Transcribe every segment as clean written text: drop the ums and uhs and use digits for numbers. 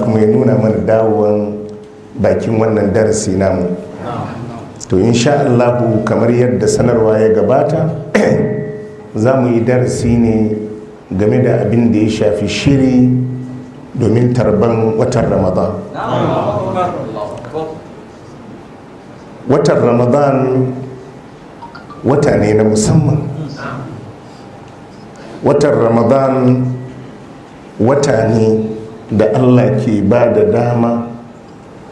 kuma ya nuna mana dawowan bakin wannan darasi namu. To insha Allahu kamar yadda sanarwa ya gabata za mu yi darasi ne game da abin da ya shafi shiri domin tarban watan Ramadan. Watan Ramadan wata ne na musamman. Watan Ramadan wata ne da Allah ke ba da dama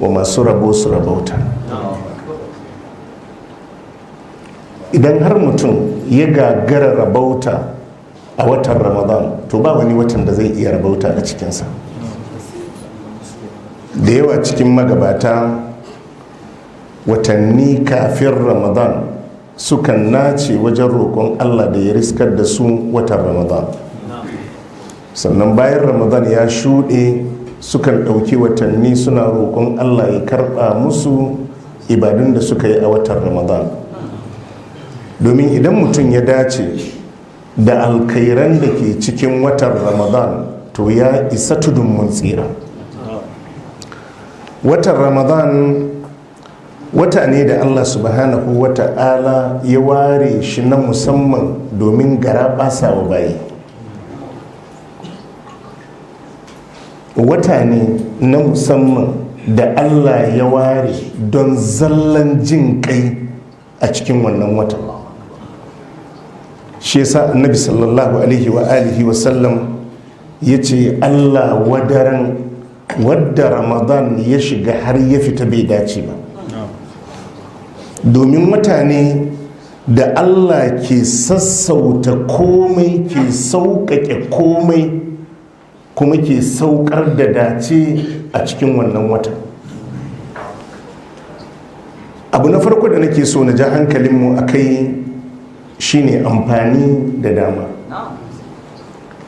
wa masu rabo su rabauta. Idan har mutum ya gagara rabauta a watan Ramadan, to ba wani watan da zai iya rabauta a cikinsa. Da yawa cikin magabata watanni kafin Ramadan sukan nace wajen roƙon Allah da ya riskar da su watan Ramadan. Sannan bayan Ramadan ya shuɗe sukan ɗauki watanni suna roƙon Allah ya karɓa musu ibadun da suka yi a watan Ramadan. Domin idan mutum ya dace da alkairan da ke cikin watan Ramadan, to ya isa tudun mun tsira. Watan Ramadan wata ne da Allah subhanahu wa ta'ala ya ware shi na musamman domin garaɓasa wa bayi. Wata ne na musamman da Allah ya ware don zallan jin kai a cikin wannan watan. Shi yasa annabi sallallahu alaihi wa alihi wa sallam ya ce Allah wadaran wadda Ramadan ya shiga har ya fita bai dace ba. Domin mutane da Allah ke sassauta komai, ke sauƙaƙe komai, kuma ke saukar da dace a cikin wannan wata. Abu na farko da nake so na ja hankalinmu a kai shine amfani da dama.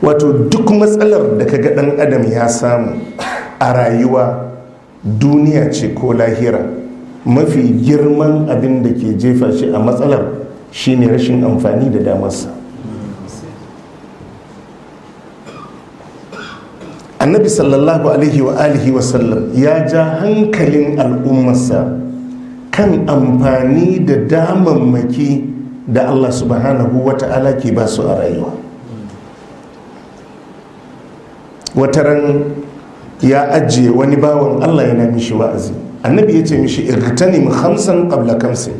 Wato duk matsalar da kaga ɗan adam ya samu a rayuwa, duniya ce ko lahira, mafi girman abin da ke jefa shi a matsalar shine rashin amfani da damarsa. Annabi sallallahu alaihi wa alihi wa sallam ya ja hankalin al'ummarsa kan amfani da damammaki da Allah subhanahu wa ta'ala ke ba su a rayuwa. Wataran ya ajiye wani bawan Allah yana mishi wa'azi. Annabi ya ce mishi irtanim khamsan qabla kamsin.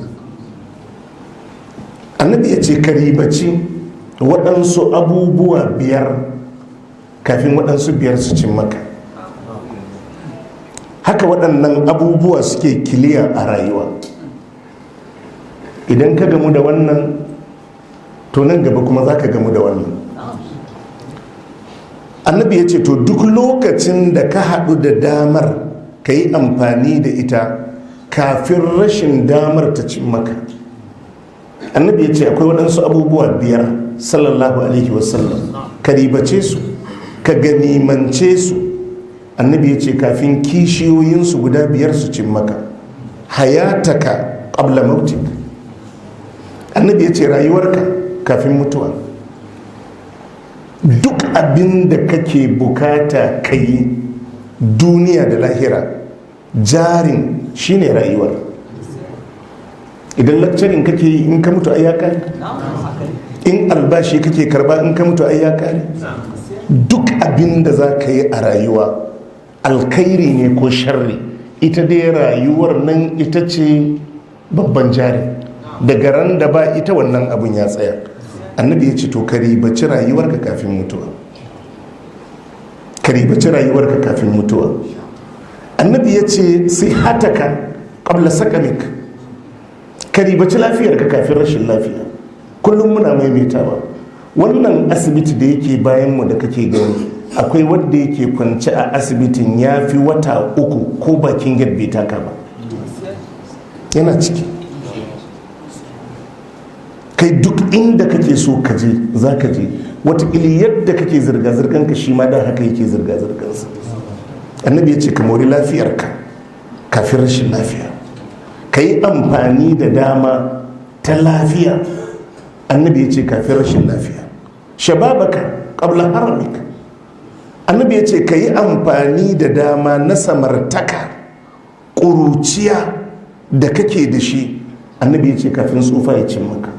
Annabi ya ce karibaci waɗansu abubuwa biyar kafin waɗansu biyar su cin maka. Haka waɗannan abubuwa suke kiliya a rayuwa. Idan ka gamu da wannan, to nan gaba kuma za ka gamu da wannan. Annabi ya ce to duk lokacin da ka haɗu da damar ka yi amfani da ita kafin rashin damar ta cin maka. Annabi ya ce akwai waɗansu abubuwa biyar sallallahu alaihi wasallam, ka ribace su, ka ganimance su. Annabi ya ce kafin kishiyoyinsu guda biyar su cin maka. Hayataka qabla mautik. Annabi ya ce rayuwarka kafin mutuwa. Duk abin da kake bukata ka yi duniya da lahira, jarin shine rayuwar. Idan lecturing kake yi in ka mutu ai ya kare. In albashi kake karba in ka mutu ai ya kare. Duk abin da za ka yi a rayuwa, alkhairi ne ko sharri, ita dai rayuwar nan ita ce babban jari. Daga ran da ba ita wannan abun ya tsaya. Annabi ya ce to ka ribaci rayuwarka kafin mutuwa. Ka ribaci rayuwarka kafin mutuwa. Annabi ya ce sai hataka qabla sakamik. Ka ribaci lafiyarka kafin rashin lafiya. Kullum muna maimaitawa, wannan asibiti da yake bayanmu da kake gani, akwai wadda yake kwance a asibitin ya fi wata 3 ko bakin gate bai taka ba, yana ciki. Kai duk inda kake so ka je za ka je. Wataƙili yadda kake zirga-zirganka shi ma dan haka yake zirga-zirgansa. Annabi ya ce ka mori lafiyarka kafin rashin lafiya, ka yi amfani da dama ta lafiya. Annabi ya ce kafin rashin lafiya. Shababaka qabla haramik. annabi ya ce ka yi amfani da dama na samartaka ƙuruciya da kake da shi, annabi ya ce kafin tsufa ya cin maka.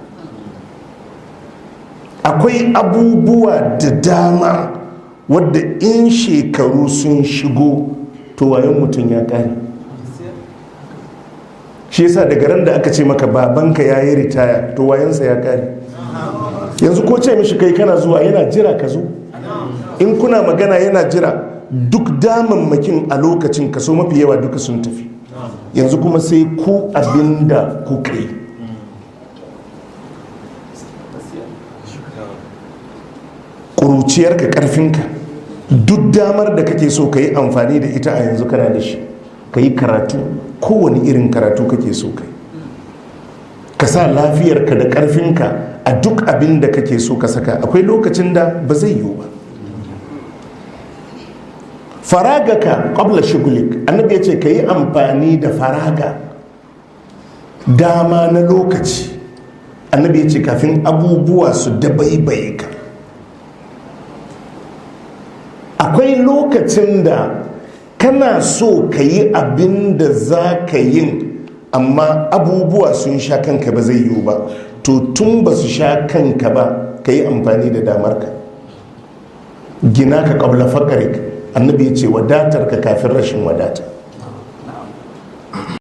Akwai abubuwa da dama wadda in shekaru sun shigo to wayan mutum ya ƙare. Shi yasa daga ran da aka ce maka babanka ya yi ritaya to wayansa ya ƙare. Yanzu ko ce mishi kai kana zuwa yana jira ka zo, in kuna magana yana jira, duk damammakin a lokacin kaso mafi yawa duka sun tafi. Yanzu kuma sai ku abinda kuka yi. Ƙuruciyarka ƙarfinka, duk damar da kake so ka yi amfani da ita a yanzu kana da shi. Ka yi karatu, kowane irin karatu kake so ka yi, ka sa lafiyarka da ƙarfinka a duk abin da kake so ka saka. Akwai lokacin da ba zai yiwu ba. Faragaka qabla shugulik, annabi ya ce ka yi amfani da faraga, dama na lokaci, annabi ya ce kafin abubuwa su dabaibaye ka. Akwai lokacin da kana so ka yi abin da za ka yin, amma abubuwa sun sha kanka ba zai yiwu ba. To tun ba su sha kanka ba, ka yi amfani da damarka. Gina ka qabla faqrik, annabi ya ce wadatar ka kafin rashin wadata.